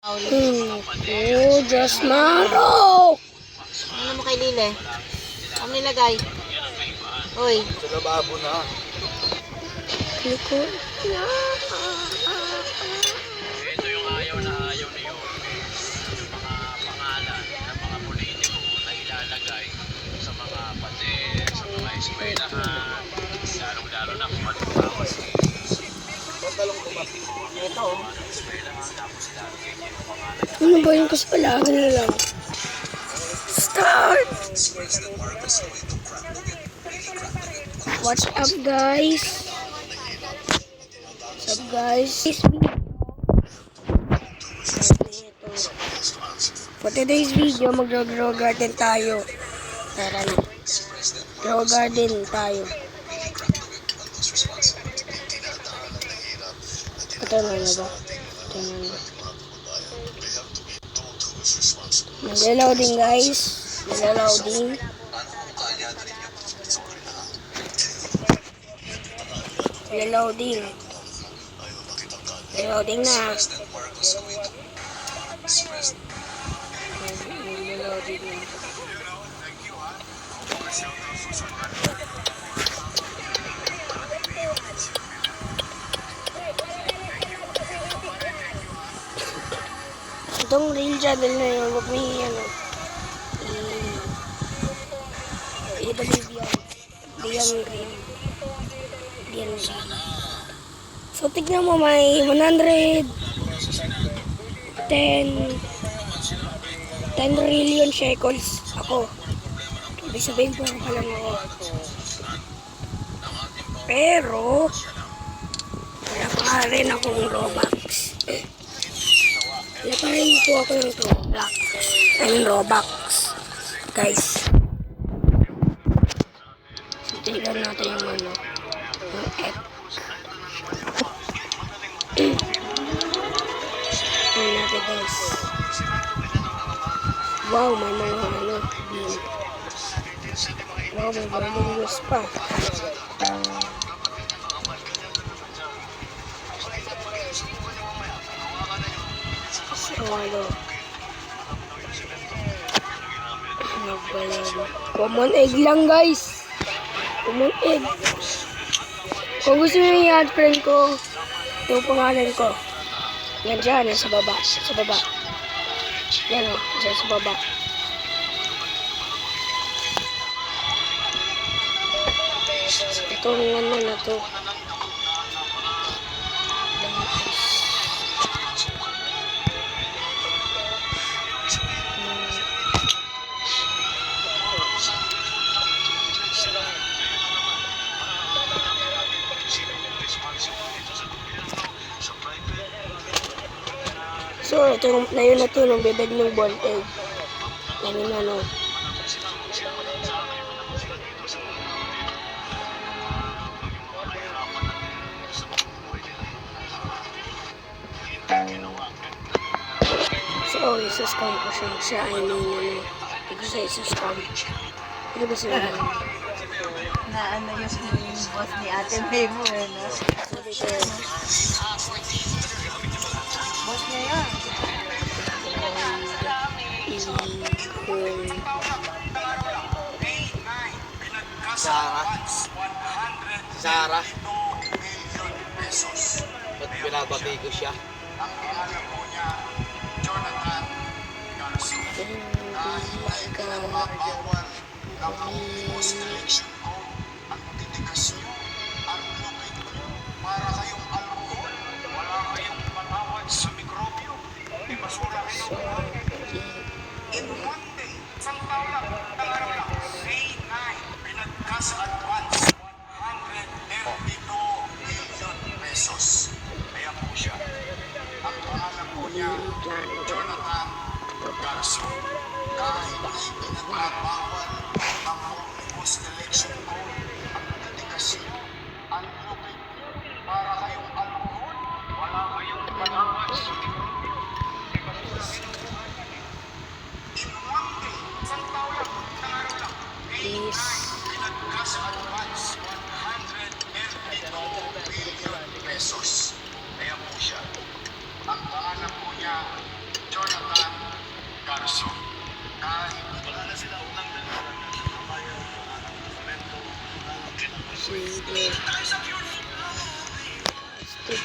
Oh, Diyos Maro! Ano mo kay Lile? Ano nilagay? Uy. Sa lababo na. Likod na. Ito yung ayaw na ayaw ni Yorme. Yung mga pangalan ng mga politiko na ilalagay sa mga pader, sa mga eskwelahan, lalong-lalo na kung halimbawa si Pantalong kumati. Ito oh. eskwelahan, tapos ilalagay niya yung pangalan. Ano ba yung kaspalagan na lang? Start! What's up, guys? What's up, guys? For today's video, mag-grow garden tayo. Tara na. Grow garden tayo. Ito na ba? Ito na ba? Nag-loading, guys. Nag-loading. Nag-loading. Nag-loading na. Nag-loading na. Itong rail channel na yun, huwag may i-balibiyan. Diyan rail. So, tignan mo, may 110 trillion shekels ako. Ibig sabihin po pa lang ako. Pero, wala pa rin akong Robux. Wala pa rin po ako ng Robux. Robux. Guys. So, tignan natin yung ano. Yung F. Tignan natin, guys. Wow, may mga ano. Bean. Wow, may maraming news pa. So, ano ba yan? Common egg lang, guys. Common egg. Kung gusto nyo i-add friend ko, ito pangalan ko. Yan dyan, sa baba. Sa baba. Yan o, dyan sa baba. Itong ano na to. So, ito na yun na to, nung bibig ng voltage. Yan yun ano. So, isa-scam ko siya. I mean, ano. Hindi ko siya isa-scam. Hindi ko siya Na ano yung boss ni Ate May mo eh, no? Boss niya yan. Sarah. Ba't binabati ko siya? Pesos. Kaya po siya. Ang pangalan po niya Sige. Stick.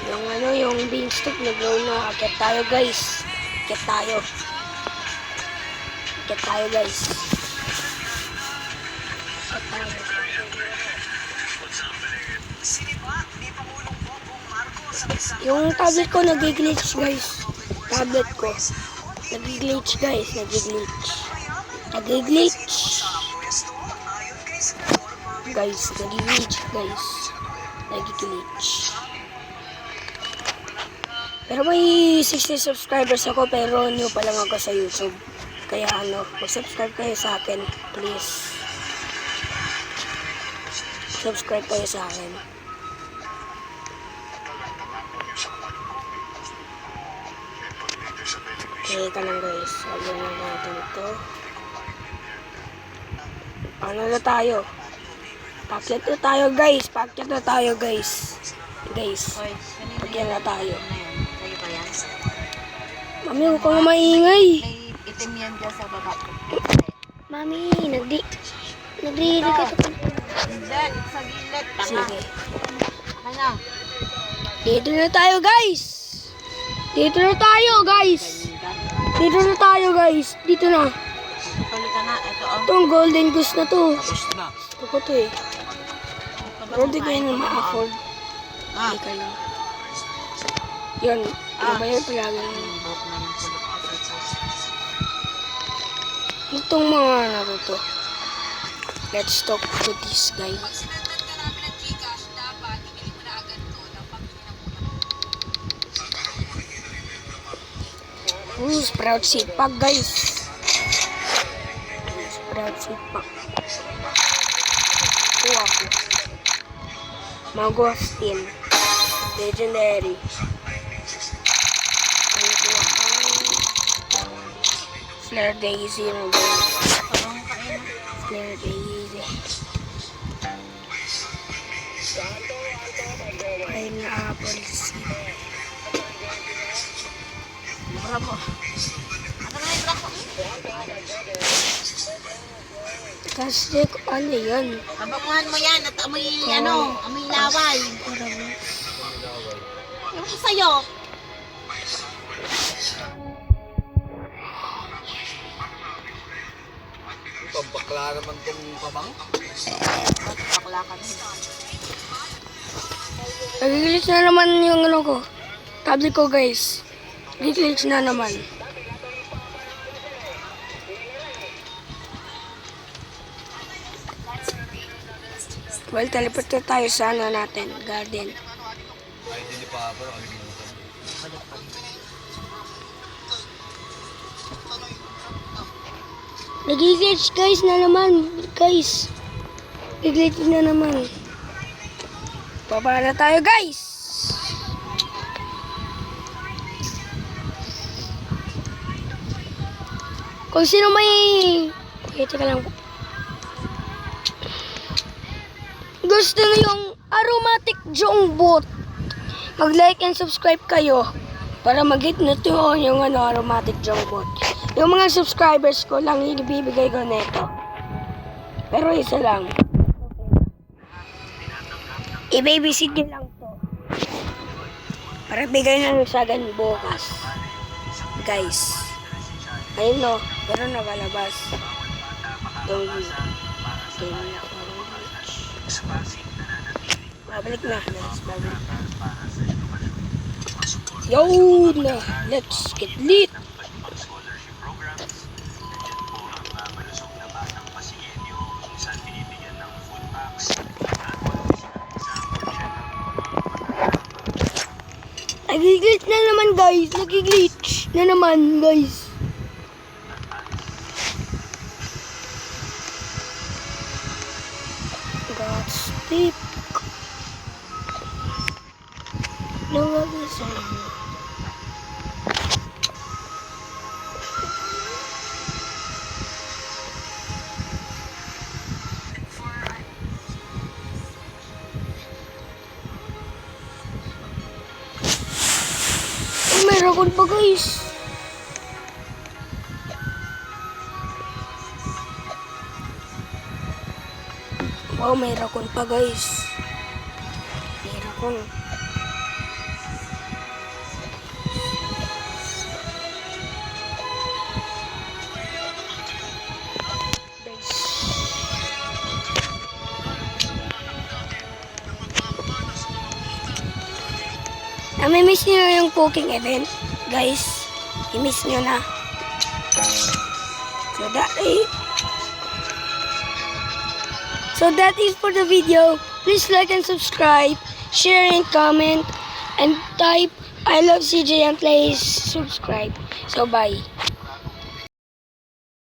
Yung ano, yung beanstalk nag-grow na. Akit tayo guys. Akit tayo. Akit tayo guys. Akit tayo. Yung tablet ko nag-glitch guys. Tablet ko. Nag-glitch guys. Nag-glitch. Nag-glitch. Guys, nag-glitch guys. Nag-glitch. Pero may 60 subscribers ako pero new pa lang ako sa YouTube. Kaya ano, mag-subscribe kayo sa akin, please. Subscribe kayo sa akin. Okay, ka lang guys. Lagyan na natin ito. Ano na tayo? Pakyat na tayo guys. Pakyat na tayo guys. Guys. Hoy, kanina Pakyat na tayo. na yan. Sa'yo pa yan? Mami, huwag kang maingay. May itim yan dyan sa baba. Mami, nagdiri ka sa Hindi, sa gilid. Tanga. Sige. Okay na. Dito na tayo guys. Dito na tayo guys. Dito na tayo guys. Dito na. Tuloy ka na. Ito oh. Itong golden goose na to. Tapos na. Ito ko to eh. Pero di kayo na ma-afford. Ah. Hindi ka lang. Yun. Ano ba yun palagi? Buhok na yung kulot ko. Itong mga ano to. Let's talk to this guy. Sprout seed pack guys. Sprout seed pack. Kuha ko. Mangosteen. Legendary. Ano kuha ko? Flare Daisy. Ano ba yun? Parang kain. Flare Daisy. Pineapple seed. Bravo. Ano na yung bravo? Kasi ano yun? Kabanguhan mo yan at amoy ano, amoy laway. Yung ko sa'yo. Pampakla naman tong pabang. Bakla ka na. Nag-glitch na naman yung ano ko. Tablet ko guys. Nag-glitch na naman. Well, teleport na tayo sa ano natin. Garden. Ay, hindi ni Papa. Ano mo ito? Nag-glitch guys na naman. Guys. Nag-glitch na naman. Baba na tayo guys. Kung sino may... Okay, teka lang. Gusto nyo yung aromatic jongbot, mag-like and subscribe kayo para mag-hit na to yung ano, aromatic jongbot. Yung mga subscribers ko lang ibibigay ko neto. Pero isa lang. I-babysit nyo lang to. Para bigay na nyo sa akin bukas. Guys. Ayun no, pero nakalabas. Don't babalik na. Yo na, let's get lit. Nag-glitch na naman guys, nag-glitch na naman guys. God's tip. Nawagasan mo. Oh, meron pa guys. Wow, may rakon pa guys. May rakon. Nami-miss nyo yung cooking event, guys. I-miss nyo na. So that is for the video. Please like and subscribe, share and comment, and type I love CJ and please subscribe. So bye.